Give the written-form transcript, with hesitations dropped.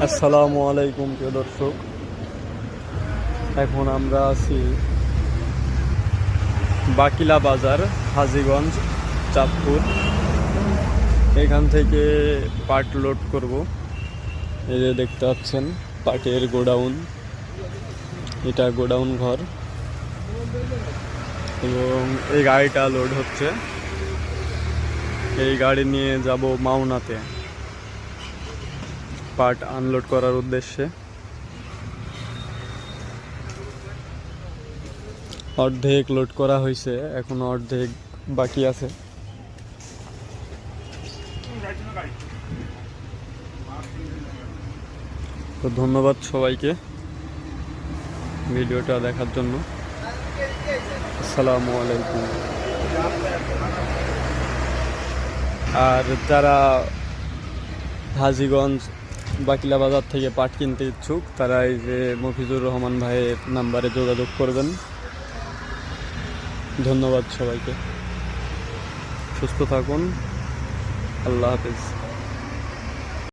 আসসালামু আলাইকুম প্রিয় দর্শক। এখন আমরা আছি বাকিলা বাজার, হাজীগঞ্জ, চাঁদপুর। এখান থেকে পাট লোড করব। এই যে দেখতে পাচ্ছেন পাটের গোডাউন, এটা গোডাউন ঘর, এবং এই গাড়িটা লোড হচ্ছে। এই গাড়ি নিয়ে যাব মাওনাতে পাট আনলোড করার উদ্দেশ্যে। অর্ধেক লোড করা হয়েছে, এখন অর্ধেক বাকি আছে। তো ধন্যবাদ সবাইকে ভিডিওটা দেখার জন্য। আসসালামু আলাইকুম। আর যারা হাজীগঞ্জ বাকিলা বাজার থেকে পাট কিনতে ইচ্ছুক, তারা এই যে মফিজুর রহমান ভাইয়ের নাম্বারে যোগাযোগ করবেন। ধন্যবাদ সবাইকে, সুস্থ থাকুন, আল্লাহ হাফেজ।